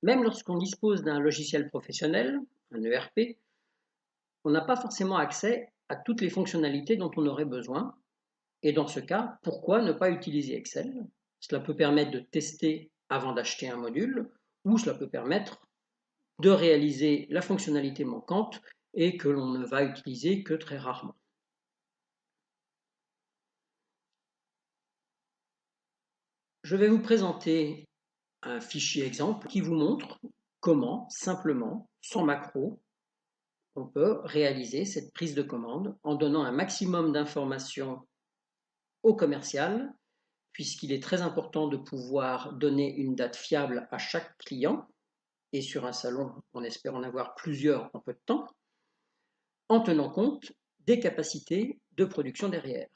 Même lorsqu'on dispose d'un logiciel professionnel, un ERP, on n'a pas forcément accès à toutes les fonctionnalités dont on aurait besoin. Et dans ce cas, pourquoi ne pas utiliser Excel? Cela peut permettre de tester avant d'acheter un module, ou cela peut permettre de réaliser la fonctionnalité manquante et que l'on ne va utiliser que très rarement. Je vais vous présenter un fichier exemple qui vous montre comment, simplement, sans macro, on peut réaliser cette prise de commande en donnant un maximum d'informations au commercial, puisqu'il est très important de pouvoir donner une date fiable à chaque client, et sur un salon, on espère en avoir plusieurs en peu de temps, en tenant compte des capacités de production derrière.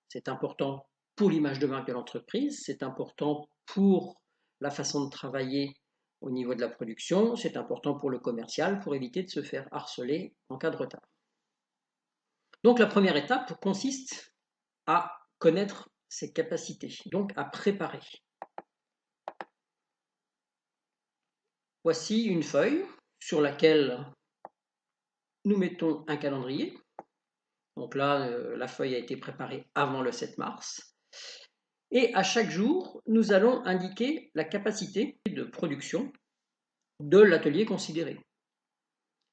C'est important pour l'image de marque de l'entreprise, c'est important pour la façon de travailler au niveau de la production, c'est important pour le commercial pour éviter de se faire harceler en cas de retard. Donc la première étape consiste à connaître ses capacités, donc à préparer. Voici une feuille sur laquelle nous mettons un calendrier. Donc là, la feuille a été préparée avant le 7 mars. Et à chaque jour, nous allons indiquer la capacité de production de l'atelier considéré.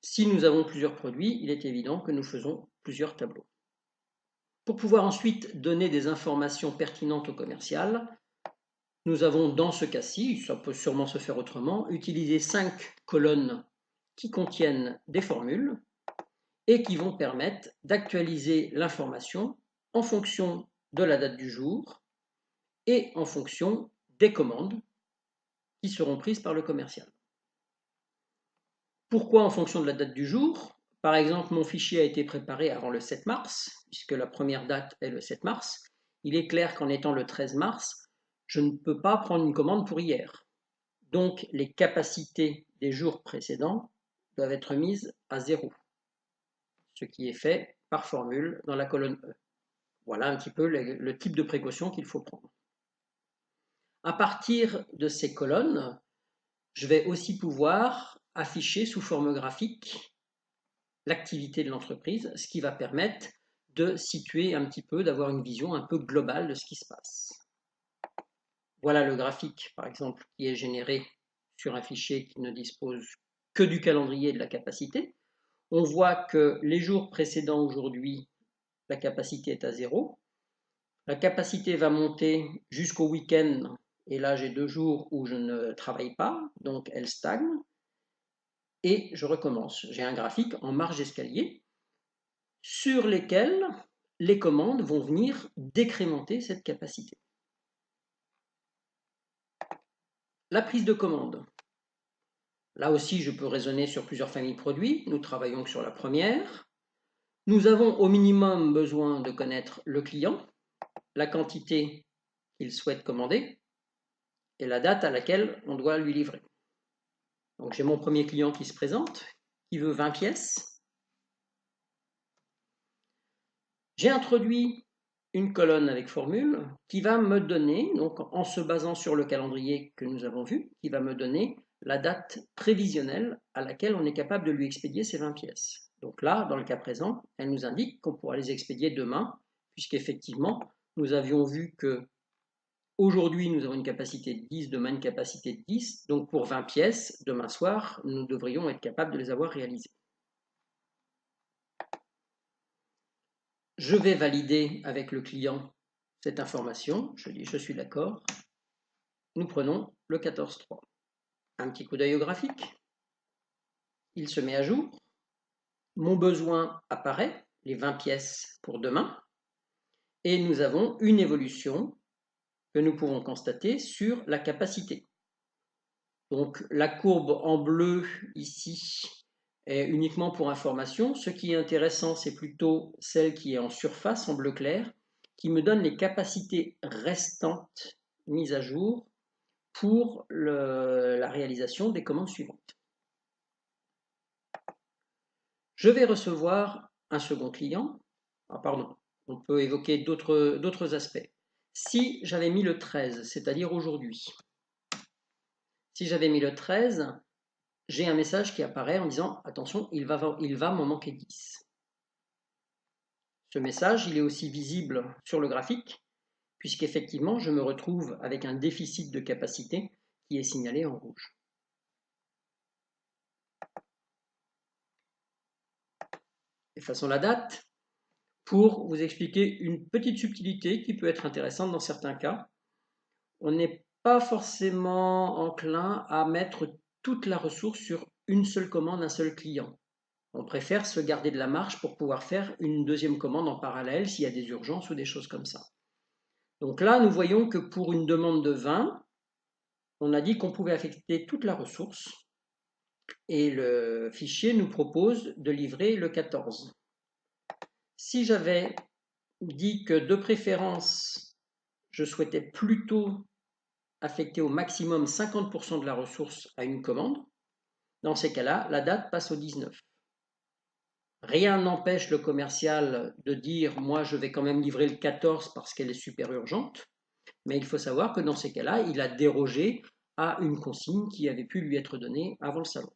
Si nous avons plusieurs produits, il est évident que nous faisons plusieurs tableaux. Pour pouvoir ensuite donner des informations pertinentes au commercial, nous avons dans ce cas-ci, ça peut sûrement se faire autrement, utilisé 5 colonnes qui contiennent des formules et qui vont permettre d'actualiser l'information en fonction de la date du jour et en fonction des commandes qui seront prises par le commercial. Pourquoi en fonction de la date du jour? Par exemple, mon fichier a été préparé avant le 7 mars, puisque la première date est le 7 mars. Il est clair qu'en étant le 13 mars, je ne peux pas prendre une commande pour hier. Donc, les capacités des jours précédents doivent être mises à 0, ce qui est fait par formule dans la colonne E. Voilà un petit peu le type de précaution qu'il faut prendre. À partir de ces colonnes, je vais aussi pouvoir afficher sous forme graphique l'activité de l'entreprise, ce qui va permettre de situer un petit peu, d'avoir une vision un peu globale de ce qui se passe. Voilà le graphique, par exemple, qui est généré sur un fichier qui ne dispose que du calendrier et de la capacité. On voit que les jours précédents aujourd'hui, la capacité est à 0. La capacité va monter jusqu'au week-end, et là j'ai 2 jours où je ne travaille pas, donc elle stagne. Et je recommence. J'ai un graphique en marge d'escalier sur lesquels les commandes vont venir décrémenter cette capacité. La prise de commande. Là aussi, je peux raisonner sur plusieurs familles de produits. Nous travaillons sur la première. Nous avons au minimum besoin de connaître le client, la quantité qu'il souhaite commander et la date à laquelle on doit lui livrer. Donc j'ai mon premier client qui se présente, qui veut 20 pièces. J'ai introduit une colonne avec formule qui va me donner, donc en se basant sur le calendrier que nous avons vu, qui va me donner la date prévisionnelle à laquelle on est capable de lui expédier ces 20 pièces. Donc là, dans le cas présent, elle nous indique qu'on pourra les expédier demain, puisqu'effectivement, nous avions vu que aujourd'hui, nous avons une capacité de 10, demain une capacité de 10, donc pour 20 pièces, demain soir, nous devrions être capables de les avoir réalisées. Je vais valider avec le client cette information, je dis je suis d'accord. Nous prenons le 14.3. Un petit coup d'œil au graphique. Il se met à jour. Mon besoin apparaît, les 20 pièces pour demain. Et nous avons une évolution que nous pouvons constater sur la capacité. Donc la courbe en bleu ici est uniquement pour information. Ce qui est intéressant, c'est plutôt celle qui est en surface, en bleu clair, qui me donne les capacités restantes mises à jour pour la réalisation des commandes suivantes. Je vais recevoir un second client. Pardon, on peut évoquer d'autres aspects. Si j'avais mis le 13, c'est-à-dire aujourd'hui, Si j'avais mis le 13, j'ai un message qui apparaît en disant « Attention, il va m'en manquer 10 ». Ce message, il est aussi visible sur le graphique, puisqu'effectivement, je me retrouve avec un déficit de capacité qui est signalé en rouge. Effaçons la date pour vous expliquer une petite subtilité qui peut être intéressante dans certains cas. On n'est pas forcément enclin à mettre toute la ressource sur une seule commande, un seul client. On préfère se garder de la marge pour pouvoir faire une deuxième commande en parallèle s'il y a des urgences ou des choses comme ça. Donc là, nous voyons que pour une demande de 20, on a dit qu'on pouvait affecter toute la ressource et le fichier nous propose de livrer le 14. Si j'avais dit que de préférence, je souhaitais plutôt affecter au maximum 50% de la ressource à une commande, dans ces cas-là, la date passe au 19. Rien n'empêche le commercial de dire « moi je vais quand même livrer le 14 parce qu'elle est super urgente », mais il faut savoir que dans ces cas-là, il a dérogé à une consigne qui avait pu lui être donnée avant le salon.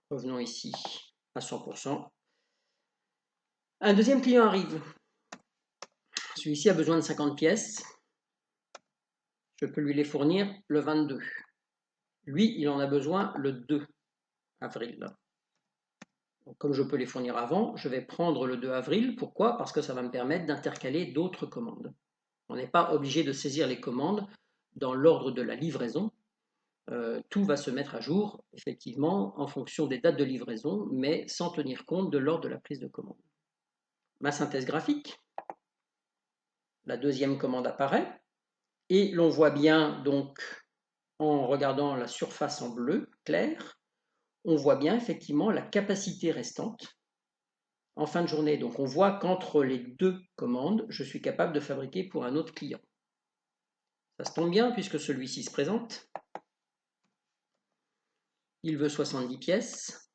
Revenons ici à 100%. Un deuxième client arrive. Celui-ci a besoin de 50 pièces. Je peux lui les fournir le 22. Lui, il en a besoin le 2 avril. Donc, comme je peux les fournir avant, je vais prendre le 2 avril. Pourquoi? Parce que ça va me permettre d'intercaler d'autres commandes. On n'est pas obligé de saisir les commandes dans l'ordre de la livraison. Tout va se mettre à jour, effectivement, en fonction des dates de livraison, mais sans tenir compte de l'ordre de la prise de commande. Ma synthèse graphique, la deuxième commande apparaît, et l'on voit bien, donc, en regardant la surface en bleu clair, on voit bien effectivement la capacité restante en fin de journée. Donc on voit qu'entre les deux commandes, je suis capable de fabriquer pour un autre client. Ça se tombe bien puisque celui-ci se présente. Il veut 70 pièces.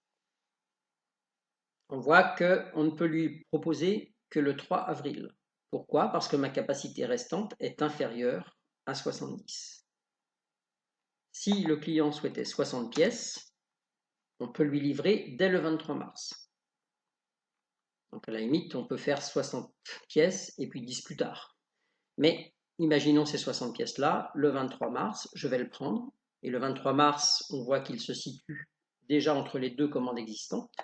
On voit qu'on ne peut lui proposer que le 3 avril. Pourquoi? Parce que ma capacité restante est inférieure à 70. Si le client souhaitait 60 pièces, on peut lui livrer dès le 23 mars. Donc à la limite, on peut faire 60 pièces et puis 10 plus tard. Mais imaginons ces 60 pièces-là, le 23 mars, je vais le prendre. Et le 23 mars, on voit qu'il se situe déjà entre les deux commandes existantes.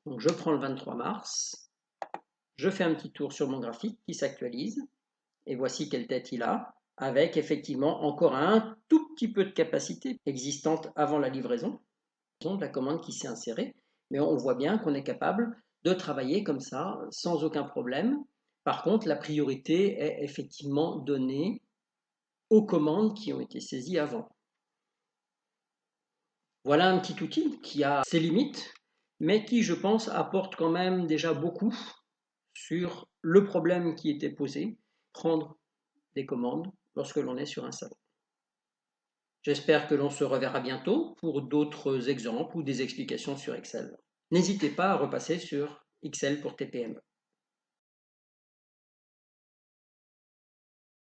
Donc je prends le 23 mars, je fais un petit tour sur mon graphique qui s'actualise. Et voici quelle tête il a, avec effectivement encore un tout petit peu de capacité existante avant la livraison de la commande qui s'est insérée. Mais on voit bien qu'on est capable de travailler comme ça sans aucun problème. Par contre, la priorité est effectivement donnée aux commandes qui ont été saisies avant. Voilà un petit outil qui a ses limites, mais qui, je pense, apporte quand même déjà beaucoup sur le problème qui était posé, prendre des commandes lorsque l'on est sur un salon. J'espère que l'on se reverra bientôt pour d'autres exemples ou des explications sur Excel. N'hésitez pas à repasser sur Excel pour TPME.